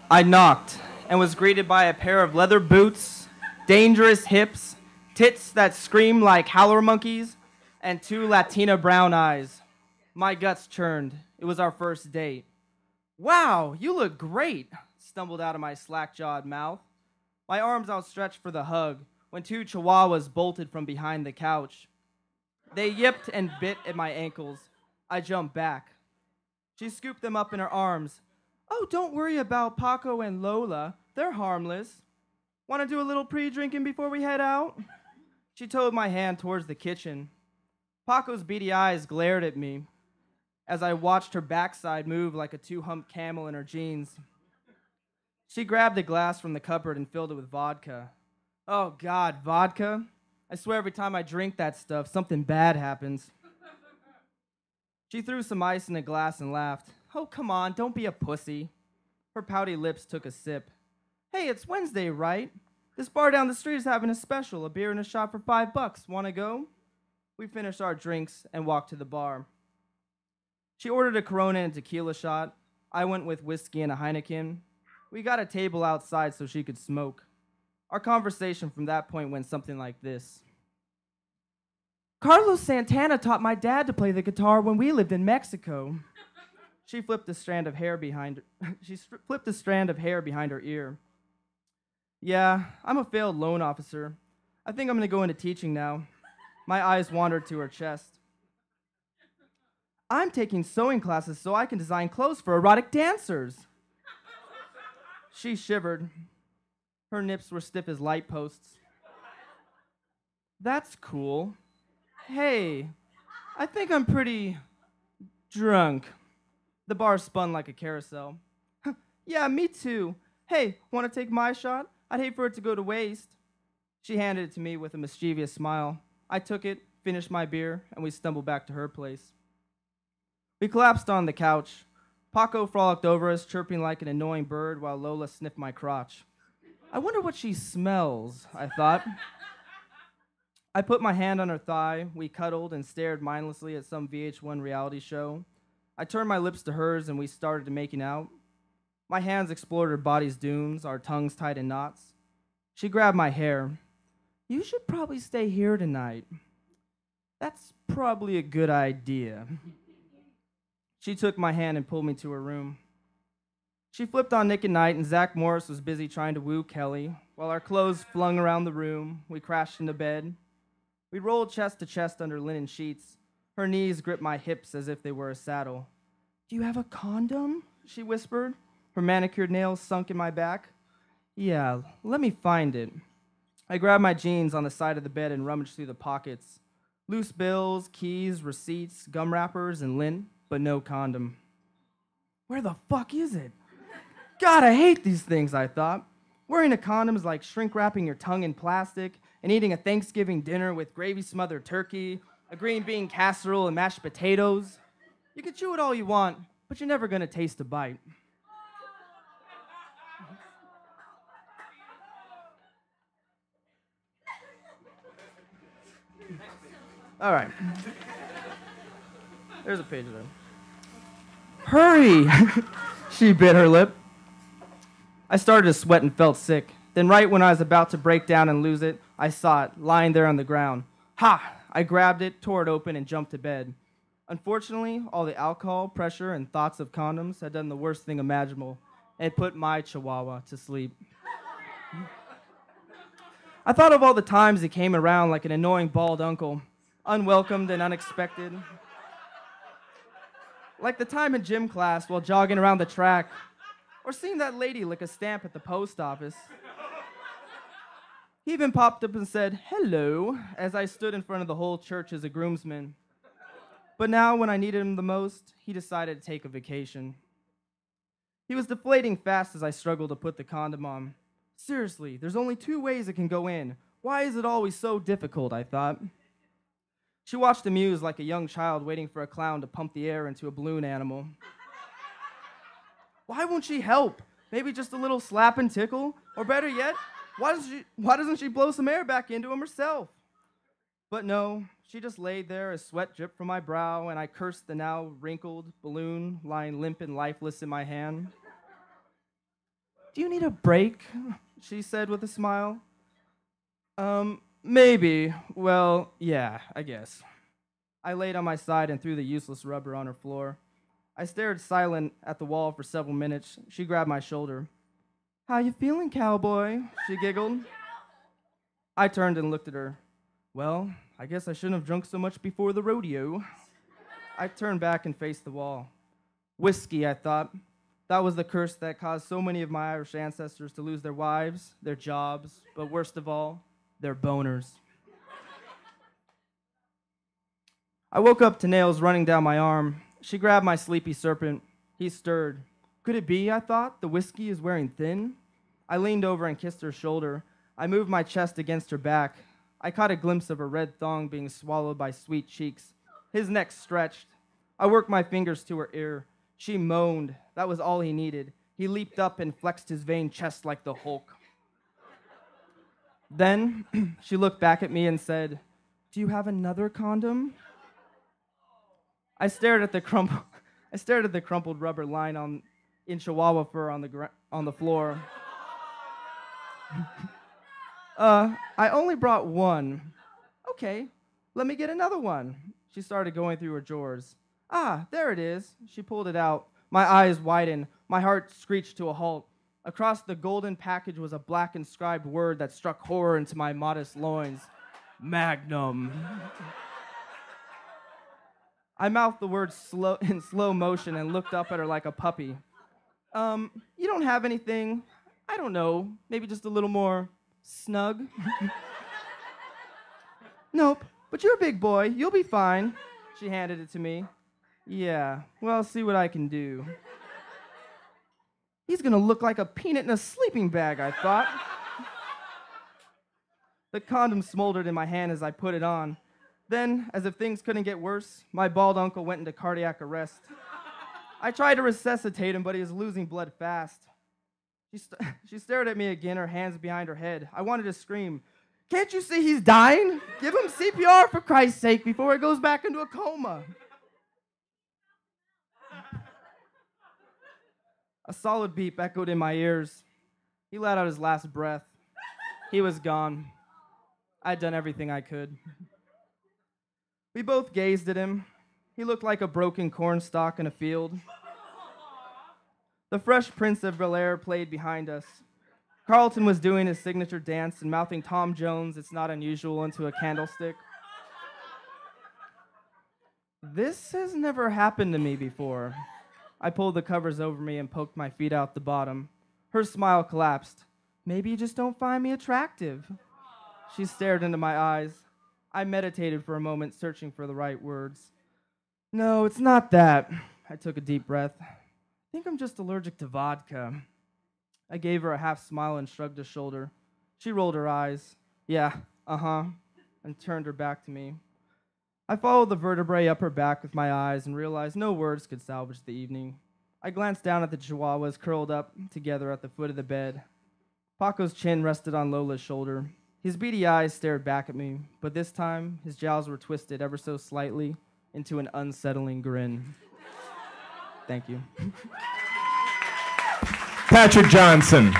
I knocked and was greeted by a pair of leather boots, dangerous hips, tits that scream like howler monkeys, and two Latina brown eyes. My guts churned. It was our first date. Wow, you look great, stumbled out of my slack-jawed mouth. My arms outstretched for the hug when two chihuahuas bolted from behind the couch. They yipped and bit at my ankles. I jumped back. She scooped them up in her arms. Oh, don't worry about Paco and Lola. They're harmless. Want to do a little pre-drinking before we head out? She towed my hand towards the kitchen. Paco's beady eyes glared at me as I watched her backside move like a two-humped camel in her jeans. She grabbed a glass from the cupboard and filled it with vodka. Oh, God, vodka? I swear every time I drink that stuff, something bad happens. She threw some ice in a glass and laughed. Oh, come on, don't be a pussy. Her pouty lips took a sip. Hey, it's Wednesday, right? This bar down the street is having a special, a beer and a shot for $5. Want to go? We finished our drinks and walked to the bar. She ordered a Corona and tequila shot. I went with whiskey and a Heineken. We got a table outside so she could smoke. Our conversation from that point went something like this. Carlos Santana taught my dad to play the guitar when we lived in Mexico. She flipped a strand of hair behind her ear. Yeah, I'm a failed loan officer. I think I'm going to go into teaching now. My eyes wandered to her chest. I'm taking sewing classes so I can design clothes for erotic dancers. She shivered. Her nips were stiff as light posts. That's cool. Hey, I think I'm pretty drunk. The bar spun like a carousel. Yeah, me too. Hey, want to take my shot? I'd hate for it to go to waste. She handed it to me with a mischievous smile. I took it, finished my beer, and we stumbled back to her place. We collapsed on the couch. Paco frolicked over us, chirping like an annoying bird while Lola sniffed my crotch. I wonder what she smells, I thought. I put my hand on her thigh. We cuddled and stared mindlessly at some VH1 reality show. I turned my lips to hers and we started making out. My hands explored her body's dunes, our tongues tied in knots. She grabbed my hair. You should probably stay here tonight. That's probably a good idea. She took my hand and pulled me to her room. She flipped on Nick at Night and Zach Morris was busy trying to woo Kelly. While our clothes flung around the room, we crashed into bed. We rolled chest to chest under linen sheets. Her knees gripped my hips as if they were a saddle. Do you have a condom? She whispered. Her manicured nails sunk in my back. Yeah, let me find it. I grabbed my jeans on the side of the bed and rummaged through the pockets. Loose bills, keys, receipts, gum wrappers, and lint, but no condom. Where the fuck is it? God, I hate these things, I thought. Wearing a condom is like shrink wrapping your tongue in plastic and eating a Thanksgiving dinner with gravy-smothered turkey, a green bean casserole, and mashed potatoes. You can chew it all you want, but you're never gonna taste a bite. All right. There's a page there. Hurry! She bit her lip. I started to sweat and felt sick. Then right when I was about to break down and lose it, I saw it, lying there on the ground. Ha! I grabbed it, tore it open, and jumped to bed. Unfortunately, all the alcohol, pressure, and thoughts of condoms had done the worst thing imaginable. It put my chihuahua to sleep. I thought of all the times he came around like an annoying bald uncle, unwelcomed and unexpected. Like the time in gym class while jogging around the track, or seeing that lady lick a stamp at the post office. He even popped up and said, hello, as I stood in front of the whole church as a groomsman. But now, when I needed him the most, he decided to take a vacation. He was deflating fast as I struggled to put the condom on. Seriously, there's only 2 ways it can go in. Why is it always so difficult, I thought. She watched amused like a young child waiting for a clown to pump the air into a balloon animal. Why won't she help? Maybe just a little slap and tickle? Or better yet, why doesn't she blow some air back into him herself? But no, she just laid there as sweat dripped from my brow, and I cursed the now wrinkled balloon lying limp and lifeless in my hand. Do you need a break? She said with a smile. Maybe. Well, yeah, I guess. I laid on my side and threw the useless rubber on her floor. I stared silent at the wall for several minutes. She grabbed my shoulder. How you feeling, cowboy? She giggled. I turned and looked at her. Well, I guess I shouldn't have drunk so much before the rodeo. I turned back and faced the wall. Whiskey, I thought. That was the curse that caused so many of my Irish ancestors to lose their wives, their jobs, but worst of all, their boners. I woke up to nails running down my arm. She grabbed my sleepy serpent. He stirred. Could it be, I thought, the whiskey is wearing thin? I leaned over and kissed her shoulder. I moved my chest against her back. I caught a glimpse of her red thong being swallowed by sweet cheeks. His neck stretched. I worked my fingers to her ear. She moaned. That was all he needed. He leaped up and flexed his veined chest like the Hulk. Then she looked back at me and said, Do you have another condom? I stared at the crumpled rubber line in Chihuahua fur on the floor. I only brought one. Okay, let me get another one. She started going through her drawers. Ah, there it is. She pulled it out. My eyes widened. My heart screeched to a halt. Across the golden package was a black inscribed word that struck horror into my modest loins. Magnum. I mouthed the word in slow motion and looked up at her like a puppy. You don't have anything, I don't know, maybe just a little more snug? Nope, but you're a big boy. You'll be fine. She handed it to me. Yeah, well, see what I can do. He's gonna look like a peanut in a sleeping bag, I thought. The condom smoldered in my hand as I put it on. Then, as if things couldn't get worse, my bald uncle went into cardiac arrest. I tried to resuscitate him, but he was losing blood fast. She stared at me again, her hands behind her head. I wanted to scream, Can't you see he's dying? Give him CPR for Christ's sake before he goes back into a coma. A solid beep echoed in my ears. He let out his last breath. He was gone. I'd done everything I could. We both gazed at him. He looked like a broken cornstalk in a field. The Fresh Prince of Bel-Air played behind us. Carlton was doing his signature dance and mouthing Tom Jones' It's Not Unusual into a candlestick. This has never happened to me before. I pulled the covers over me and poked my feet out the bottom. Her smile collapsed. Maybe you just don't find me attractive. She stared into my eyes. I meditated for a moment, searching for the right words. No, it's not that. I took a deep breath. I think I'm just allergic to vodka. I gave her a half smile and shrugged a shoulder. She rolled her eyes. Yeah, and turned her back to me. I followed the vertebrae up her back with my eyes and realized no words could salvage the evening. I glanced down at the chihuahuas curled up together at the foot of the bed. Paco's chin rested on Lola's shoulder. His beady eyes stared back at me, but this time his jowls were twisted ever so slightly into an unsettling grin. Thank you. Patrick Johnson.